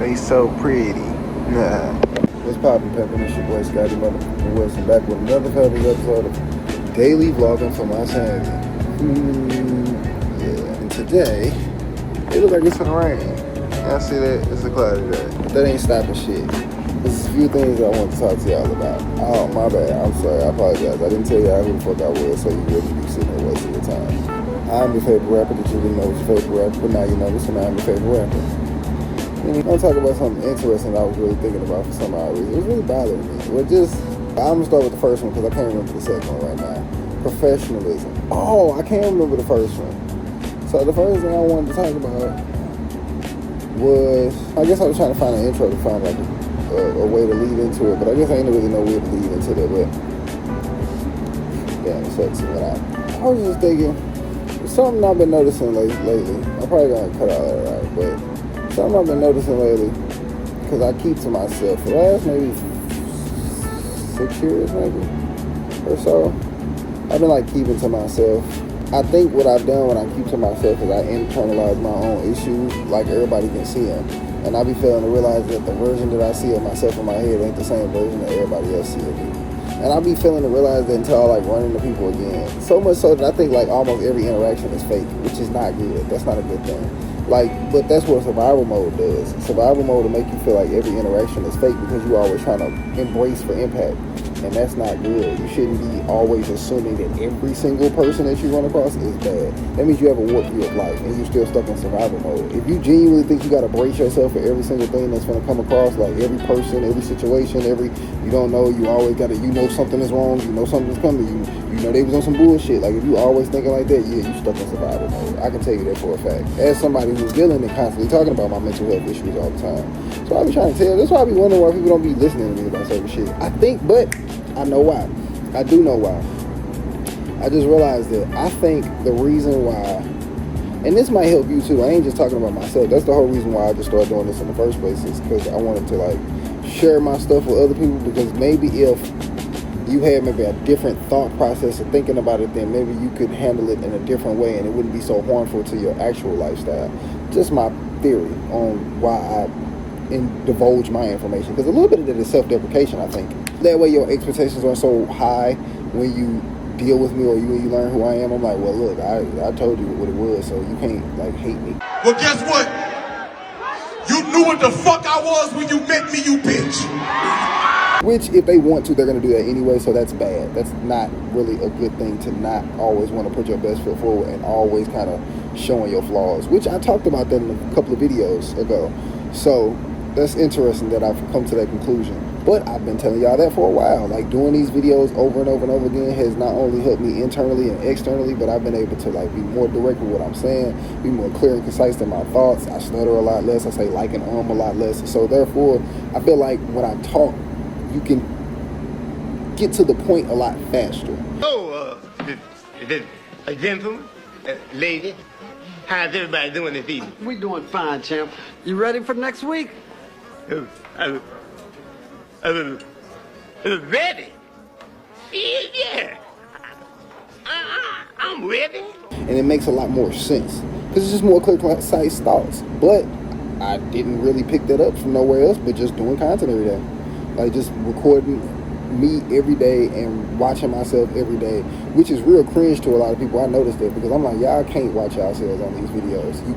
They so pretty. Nah. What's poppin', Pimpin'? It's your boy Scotty Motherfucking Wilson back with another fabulous episode of Daily Vlogging for My Sanity. Yeah, and today, it looks like it's gonna rain. Y'all see that? It's a cloudy day. But that ain't stopping shit. There's a few things I want to talk to y'all about. Oh, my bad. I'm sorry. I apologize. I didn't tell y'all who the fuck I was, so you really be sitting there wasting your time. I'm your favorite rapper that you didn't know was your favorite rapper, but now you know this, and I'm your favorite rapper. I'm gonna talk about something interesting I was really thinking about for some odd reason. It was really bothering me. I'm gonna start with the first one because I can't remember the second one right now. Professionalism. Oh, I can't remember the first one. So the first thing I wanted to talk about was, I guess I was trying to find an intro to find like a way to lead into it, but I guess I ain't really no way to lead into that. But damn, it sucks. I was just thinking, something I've been noticing lately. I'm probably gonna cut all that out, but something I've been noticing lately, because I keep to myself for the last maybe 6 years maybe or so. I've been like keeping to myself. I think what I've done when I keep to myself is I internalize my own issues like everybody can see them. And I be failing to realize that the version that I see of myself in my head ain't the same version that everybody else see of me. And I be failing to realize that until I like run into people again. So much so that I think like almost every interaction is fake, which is not good. That's not a good thing. But that's what survival mode does. Survival mode will make you feel like every interaction is fake because you're always trying to embrace for impact. And that's not good. You shouldn't be always assuming that every single person that you run across is bad. That means you have a warped view of life and you're still stuck in survival mode. If you genuinely think you gotta brace yourself for every single thing that's gonna come across, like every person, every situation, you don't know, you always gotta, you know something is wrong, you know something's coming, you know they was on some bullshit. Like if you always thinking like that, yeah, you stuck in survival mode. I can tell you that for a fact. As somebody who's dealing and constantly talking about my mental health issues all the time. So I be trying to tell, that's why I be wondering why people don't be listening to me about certain shit. I know why. I do know why. I just realized that I think the reason why, and this might help you too, I ain't just talking about myself, that's the whole reason why I just started doing this in the first place, is because I wanted to like share my stuff with other people, because maybe if you had maybe a different thought process of thinking about it, then maybe you could handle it in a different way and it wouldn't be so harmful to your actual lifestyle. Just my theory on why I divulge my information, because a little bit of it is self-deprecation, I think. That way your expectations aren't so high when you deal with me or when you learn who I am. I'm like, well, look, I told you what it was, so you can't like hate me. Well, guess what? You knew what the fuck I was when you met me, you bitch. Which, if they want to, they're going to do that anyway, so that's bad. That's not really a good thing, to not always want to put your best foot forward and always kind of showing your flaws, which I talked about that in a couple of videos ago. So that's interesting that I've come to that conclusion. But I've been telling y'all that for a while. Like doing these videos over and over and over again has not only helped me internally and externally, but I've been able to like be more direct with what I'm saying, be more clear and concise in my thoughts. I stutter a lot less. I say like and a lot less. So therefore, I feel like when I talk, you can get to the point a lot faster. A gentleman, lady, how's everybody doing this evening? We doing fine, champ. You ready for next week? Ready? Yeah. I'm ready. And it makes a lot more sense because it's just more clear, concise thoughts. But I didn't really pick that up from nowhere else, but just doing content every day. Like just recording me every day and watching myself every day, which is real cringe to a lot of people. I noticed that because I'm like, y'all can't watch yourselves on these videos. You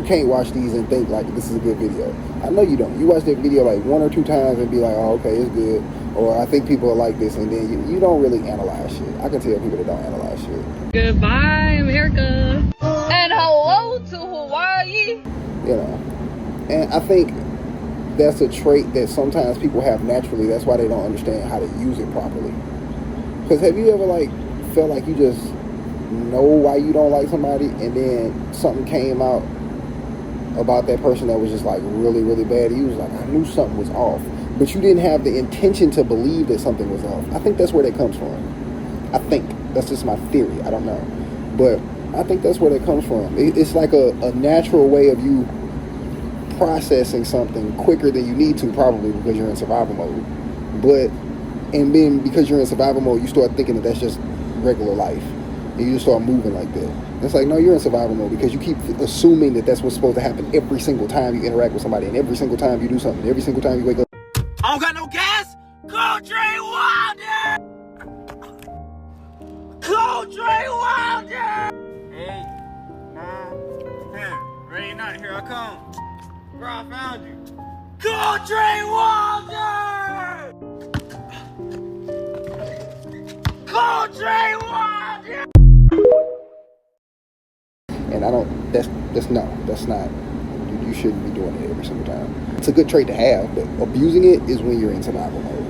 can't watch these and think like this is a good video. I know you don't. You watch that video like 1 or 2 times and be like, oh, okay, it's good. Or I think people are like this, and then you don't really analyze shit. I can tell people that don't analyze shit. Goodbye, America. And hello to Hawaii. You know, and I think that's a trait that sometimes people have naturally. That's why they don't understand how to use it properly. Because have you ever like felt like you just know why you don't like somebody, and then something came out about that person that was just like really, really bad? You was like, I knew something was off, but you didn't have the intention to believe that something was off. I think that's where that comes from. I think that's just my theory. I don't know, but I think that's where that comes from. It's like a natural way of you processing something quicker than you need to, probably because you're in survival mode. And then because you're in survival mode, you start thinking that that's just regular life. and you just start moving like that. It's like, no, you're in survival mode because you keep assuming that that's what's supposed to happen every single time you interact with somebody, and every single time you do something, every single time you wake up. I don't got no gas? Coltrane Wilder! Coltrane Wilder! 8, 9, 10. Ready or not, here I come. Bro, I found you. Coltrane Wilder! Coltrane Wilder! And I don't, that's not, you shouldn't be doing it every single time. It's a good trait to have, but abusing it is when you're in survival mode.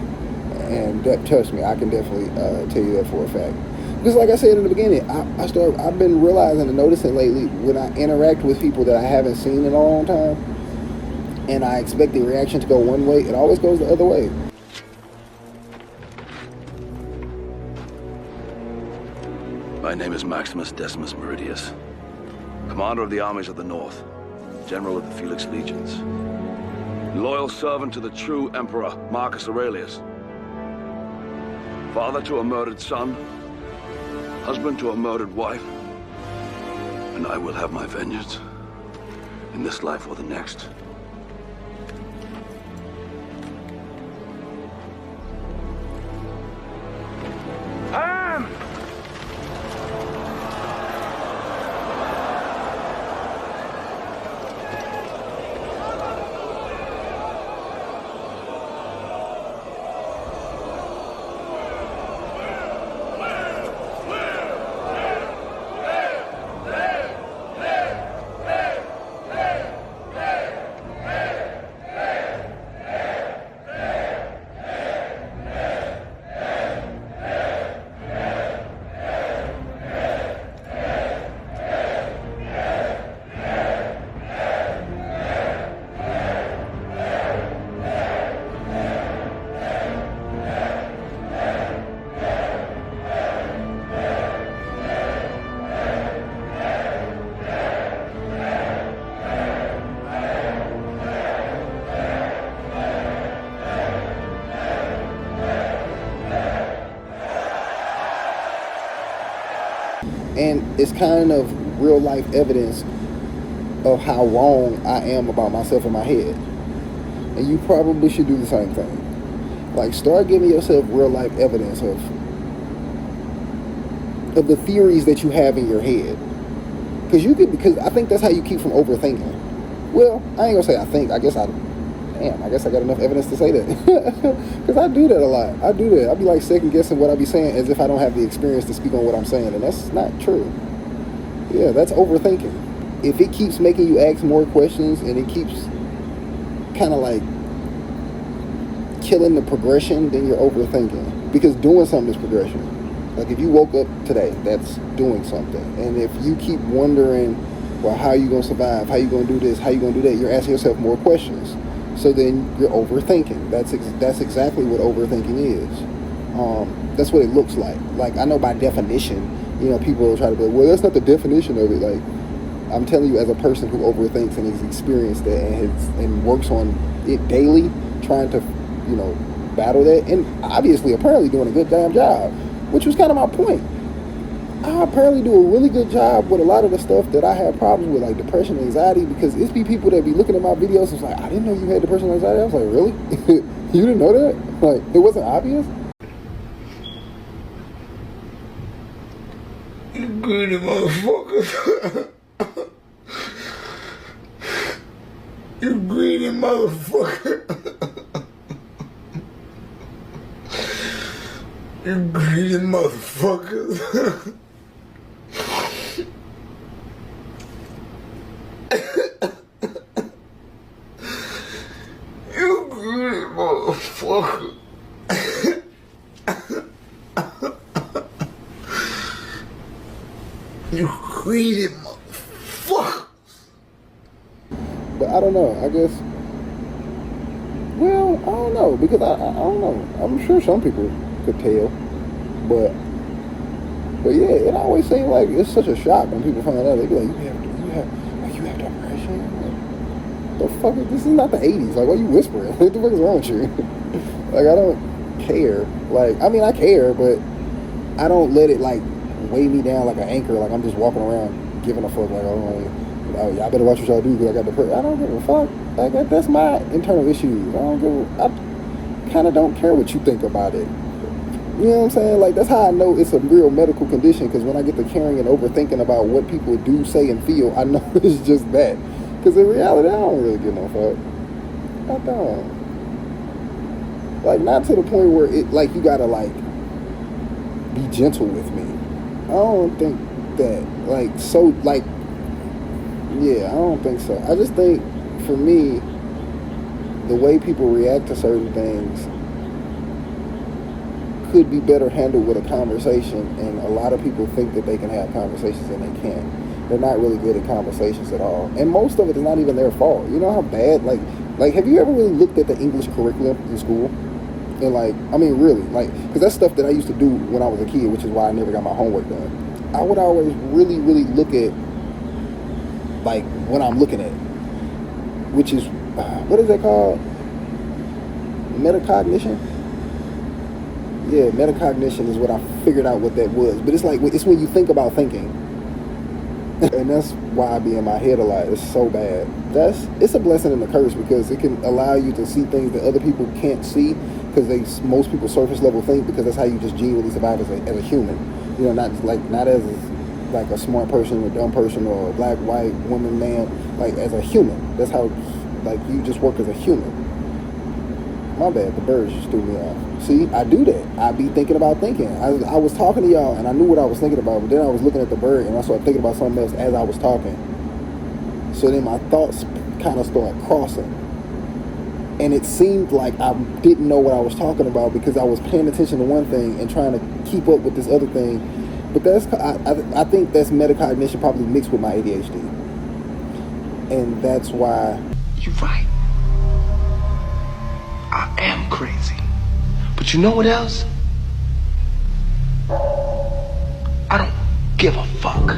And that, trust me, I can definitely tell you that for a fact. Because like I said in the beginning, I've been realizing and noticing lately when I interact with people that I haven't seen in a long time, and I expect the reaction to go one way, it always goes the other way. My name is Maximus Decimus Meridius, commander of the armies of the North, general of the Felix Legions, loyal servant to the true emperor, Marcus Aurelius, father to a murdered son, husband to a murdered wife, and I will have my vengeance in this life or the next. And it's kind of real life evidence of how wrong I am about myself in my head. And you probably should do the same thing. Like, start giving yourself real life evidence of the theories that you have in your head. Because I think that's how you keep from overthinking. Well, I ain't gonna say I think. I guess I got enough evidence to say that. Because I do that a lot. I do that. I be like second guessing what I be saying as if I don't have the experience to speak on what I'm saying. And that's not true. Yeah, that's overthinking. If it keeps making you ask more questions and it keeps kind of like killing the progression, then you're overthinking. Because doing something is progression. Like if you woke up today, that's doing something. And if you keep wondering, well, how are you going to survive? How are you going to do this? How are you going to do that? You're asking yourself more questions. So then you're overthinking. That's exactly what overthinking is. That's what it looks like. Like, I know by definition, people will try to be like, well, that's not the definition of it. Like, I'm telling you, as a person who overthinks and has experienced that and works on it daily, trying to, battle that, and obviously, apparently doing a good damn job, which was kind of my point. I apparently do a really good job with a lot of the stuff that I have problems with, like depression and anxiety, because it's be people that be looking at my videos and it's like, I didn't know you had depression and anxiety. I was like, really? You didn't know that? Like, it wasn't obvious? You greedy motherfucker. You greedy motherfucker. You greedy motherfuckers. You greedy motherfucker. You greedy motherfucker. But I don't know. I guess, well, I don't know, because I don't know. I'm sure some people could tell, but yeah, it always seems like it's such a shock when people find out. They be like, you have depression? Like, the fuck is this? Is not the 80s. Like, why are you whispering? What the fuck is wrong with you? Like, I don't care. Like, I mean, I care, but I don't let it like weigh me down like an anchor, like I'm just walking around giving a fuck, like, oh, y'all better watch what y'all do because I got depression. I don't give a fuck. Like, that's my internal issues. I kind of don't care what you think about it. You know what I'm saying? Like, that's how I know it's a real medical condition, because when I get to caring and overthinking about what people do, say, and feel, I know it's just that. Because in reality, I don't really give no fuck. I don't. Like, not to the point where it, like, you gotta, like, be gentle with me. I don't think that, like, so, like, yeah, I don't think so. I just think, for me, the way people react to certain things could be better handled with a conversation, and a lot of people think that they can have conversations and they can't. They're not really good at conversations at all, and most of it is not even their fault. You know how bad, like have you ever really looked at the English curriculum in school? And like, I mean, really, like, because that's stuff that I used to do when I was a kid, which is why I never got my homework done. I would always really, really look at, like, what I'm looking at, which is, what is that called? Metacognition? Yeah, metacognition is what I figured out what that was. But it's like, it's when you think about thinking. And that's why I be in my head a lot. It's so bad. It's a blessing and a curse, because it can allow you to see things that other people can't see, because most people surface level think, because that's how you just genuinely survive as a human. You know, not as like a smart person or dumb person or a black, white, woman, man, like as a human. That's how, like, you just work as a human. My bad, the birds just threw me off. See, I do that. I be thinking about thinking. I was talking to y'all and I knew what I was thinking about, but then I was looking at the bird and I started thinking about something else as I was talking. So then my thoughts kind of started crossing. And it seemed like I didn't know what I was talking about, because I was paying attention to one thing and trying to keep up with this other thing. But I think that's metacognition probably mixed with my ADHD. And that's why... You're right. I am crazy. But you know what else? I don't give a fuck.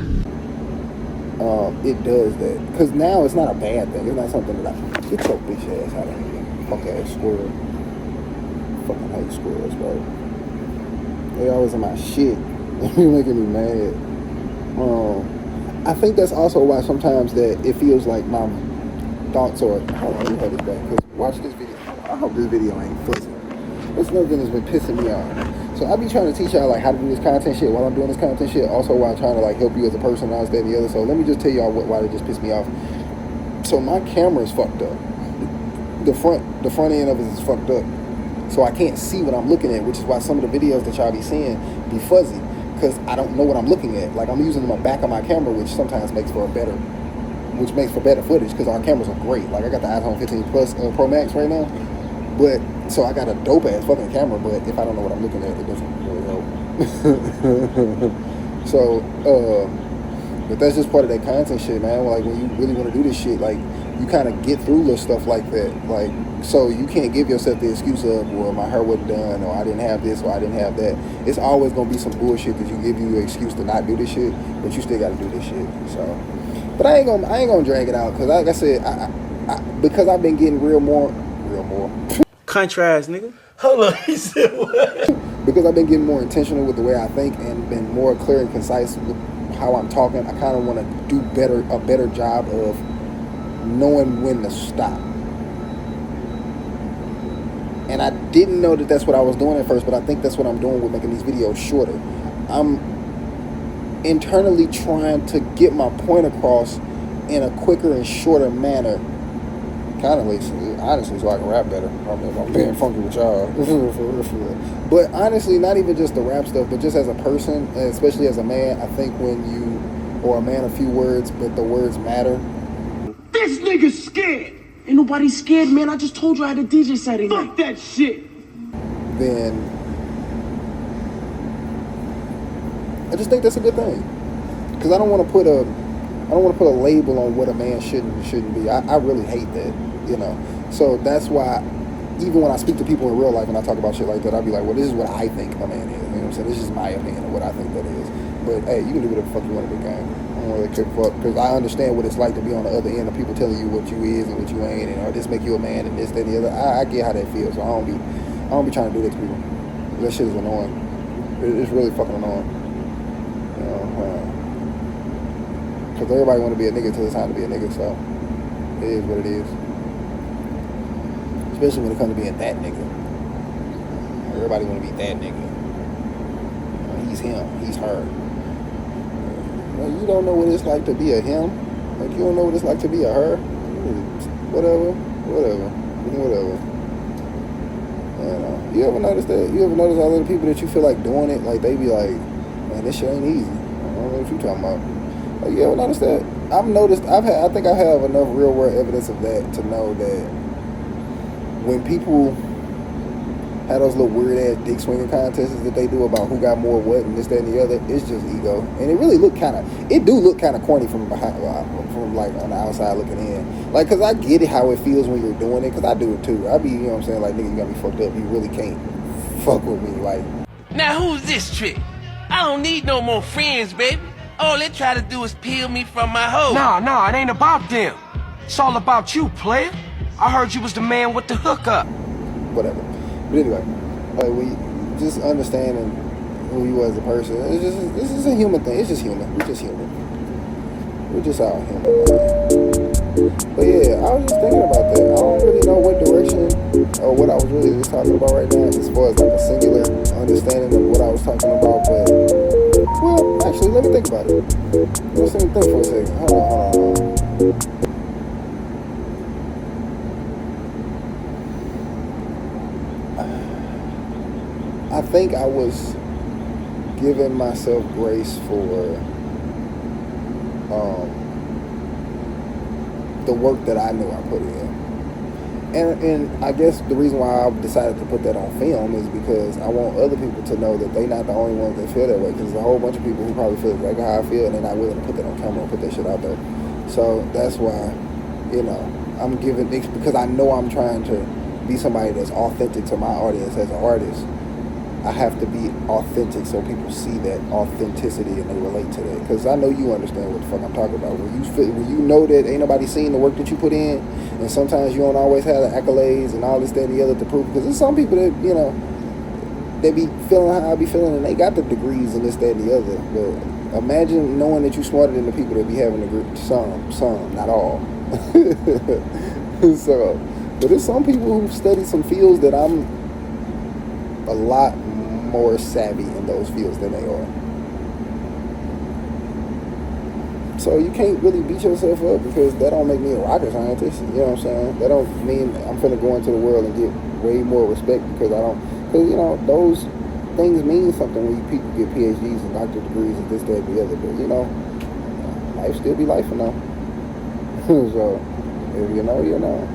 It does that. Because now it's not a bad thing. It's not something that get your bitch ass out of here. Fuck ass squirrel. Fucking hate squirrels, bro. They always in my shit. You're making me mad. I think that's also why sometimes that it feels like my thoughts are... Hold on, let me hold this back. Because watch this video. I hope this video ain't fuzzy. That's another thing that's been pissing me off. So I be trying to teach y'all, like, how to do this content shit while I'm doing this content shit. Also while I'm trying to, like, help you as a person and all this, that, and the other. So let me just tell y'all why it just pissed me off. So my camera is fucked up. The front end of it is fucked up. So I can't see what I'm looking at, which is why some of the videos that y'all be seeing be fuzzy, because I don't know what I'm looking at. Like, I'm using the back of my camera, which sometimes makes for better footage, because our cameras are great. Like, I got the iPhone 15 Plus Pro Max right now. But, so I got a dope ass fucking camera, but if I don't know what I'm looking at, it doesn't really help. So, but that's just part of that content shit, man. Like, when you really want to do this shit, like, you kind of get through little stuff like that. Like, so you can't give yourself the excuse of, well, my hair wasn't done, or I didn't have this, or I didn't have that. It's always going to be some bullshit that you give you an excuse to not do this shit, but you still got to do this shit. So, but I ain't gonna drag it out, because like I said, because I've been getting real more. Country ass nigga. Hold on, he said what? Because I've been getting more intentional with the way I think and been more clear and concise with how I'm talking, I kind of want to do a better job of knowing when to stop. And I didn't know that that's what I was doing at first, but I think that's what I'm doing with making these videos shorter. I'm internally trying to get my point across in a quicker and shorter manner. Kind of honestly, so I can rap better. I'm being funky with y'all. For real. But honestly, not even just the rap stuff, but just as a person, especially as a man, I think when you, or a man, a few words, but the words matter. This nigga's scared. Ain't nobody scared, man. I just told you I had a DJ Saturday night. Fuck that shit. Then I just think that's a good thing, because I don't want to put a label on what a man shouldn't be. I really hate that, you know. So that's why, even when I speak to people in real life and I talk about shit like that, I'll be like, well, this is what I think a man is. You know what I'm saying? This is my opinion of what I think that is. But hey, you can do whatever the fuck you want to do, gang. I don't really care fuck, because I understand what it's like to be on the other end of people telling you what you is and what you ain't, and or this make you a man and this, that, and the other. I get how that feels. So I don't be trying to do that to people. That shit is annoying. It's really fucking annoying. You Because everybody want to be a nigga till it's time to be a nigga, so it is what it is. Especially when it comes to being that nigga. Everybody want to be that nigga. He's him, he's her. You don't know what it's like to be a him. Like, you don't know what it's like to be a her. Whatever. You ever notice that? You ever notice all of the people that you feel like doing it, like they be like, man, this shit ain't easy. I don't know what you talking about. Like, you ever notice that? I think I have enough real world evidence of that to know that when people have those little weird ass dick swinging contests that they do about who got more what and this, that, and the other, it's just ego. And it really look kind of corny from behind, from like on the outside looking in. Like, cause I get it how it feels when you're doing it, cause I do it too. I be, you know what I'm saying, like, nigga, you got me fucked up. You really can't fuck with me, like. Now who's this trick? I don't need no more friends, baby. All they try to do is peel me from my hoe. Nah, it ain't about them. It's all about you, player. I heard you was the man with the hookup. Whatever. But anyway, like, we just understanding who you as a person. This is a human thing. It's just human. We're just human. We're just all human. But yeah, I was just thinking about that. I don't really know what direction or what I was really just talking about right now, as far as like a singular understanding of what I was talking about. But well, actually, let me think about it. Let's let me think for a second. Hold on. I think I was giving myself grace for the work that I knew I put in. And I guess the reason why I decided to put that on film is because I want other people to know that they're not the only ones that feel that way, because there's a whole bunch of people who probably feel exactly how I feel and they're not willing to put that on camera and put that shit out there. So that's why, you know, I'm giving, because I know I'm trying to be somebody that's authentic to my audience as an artist. I have to be authentic so people see that authenticity and they relate to that. Because I know you understand what the fuck I'm talking about. When you know that ain't nobody seen the work that you put in, and sometimes you don't always have the accolades and all this, that, and the other to prove. Because there's some people that, you know, they be feeling how I be feeling, and they got the degrees and this, that, and the other. But imagine knowing that you're smarter than the people that be having degrees. Some, not all. So, but there's some people who study some fields that I'm a lot more savvy in those fields than they are. So you can't really beat yourself up because that don't make me a rocket scientist. You know what I'm saying? That don't mean I'm finna go into the world and get way more respect because you know, those things mean something when people get PhDs and doctorate degrees and this, that, and the other. But you know, life still be life, you know. So if you know, you know.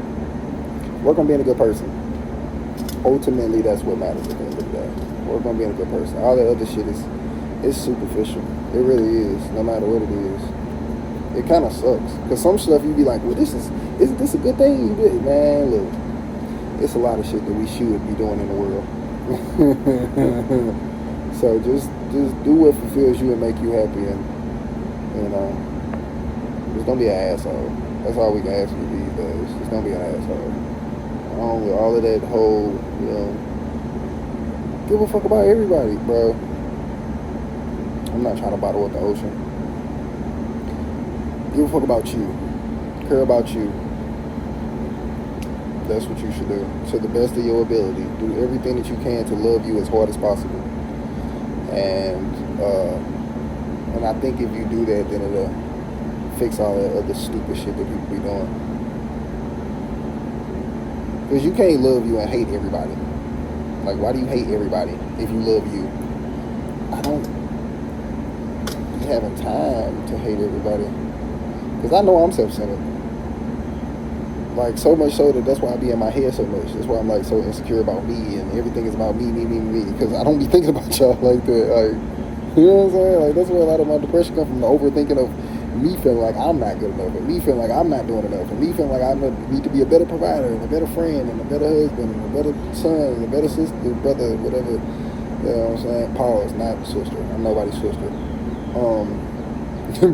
Work on being a good person. Ultimately, that's what matters at the end of the day. Work on being a good person. All that other shit is superficial. It really is, no matter what it is. It kind of sucks. Because some stuff you be like, well, isn't this a good thing? You did, man, look. It's a lot of shit that we should be doing in the world. So just do what fulfills you and make you happy, and, you know, just don't be an asshole. That's all we can ask you these days. Just don't be an asshole. With all of that whole, you know, give a fuck about everybody, bro. I'm not trying to bottle up the ocean. Give a fuck about you. Care about you. That's what you should do. To the best of your ability. Do everything that you can to love you as hard as possible. And I think if you do that, then it'll fix all that other stupid shit that people be doing. Because you can't love you and hate everybody. Like, why do you hate everybody if you love you? I don't be having time to hate everybody. Because I know I'm self-centered. Like, so much so that's why I be in my head so much. That's why I'm, like, so insecure about me, and everything is about me. Because I don't be thinking about y'all like that. Like, you know what I'm saying? Like, that's where a lot of my depression comes from, the overthinking of me feeling like I'm not good enough, and me feeling like I'm not doing enough, and me feeling like I need to be a better provider, and a better friend, and a better husband, and a better son, and a better sister, brother, whatever. You know what I'm saying? Pause, not sister. I'm nobody's sister. But, you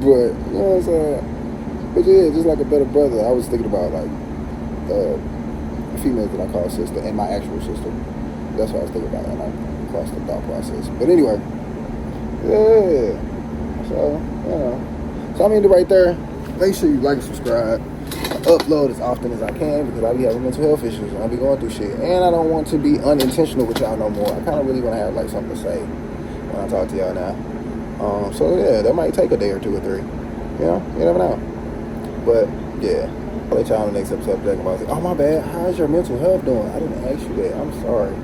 know what I'm saying? But yeah, just like a better brother, I was thinking about, like, females that I call sister, and my actual sister. That's what I was thinking about, and I crossed the thought process. But anyway, yeah. So, you know. So I'm into right there. Make sure you like and subscribe. I upload as often as I can because I be having mental health issues and I be going through shit. And I don't want to be unintentional with y'all no more. I kind of really want to have like something to say when I talk to y'all now. So yeah, that might take a day or 2 or 3. You know, you never know. But yeah, I'll let y'all on the next episode talk about it. Oh my bad, how's your mental health doing? I didn't ask you that. I'm sorry.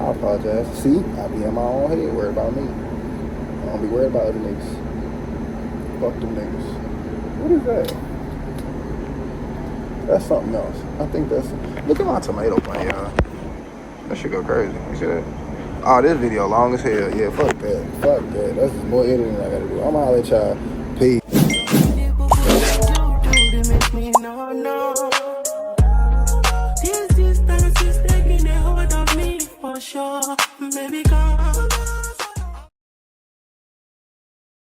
I apologize. See, I be in my own head worried about me. I don't be worried about other niggas. Fuck them niggas. What is that? That's something else. I think that's... Look at my tomato plant, y'all. That shit go crazy. You see that? Oh, this video long as hell. Yeah, fuck that. Fuck that. That's just more editing I gotta do. I'm gonna let y'all.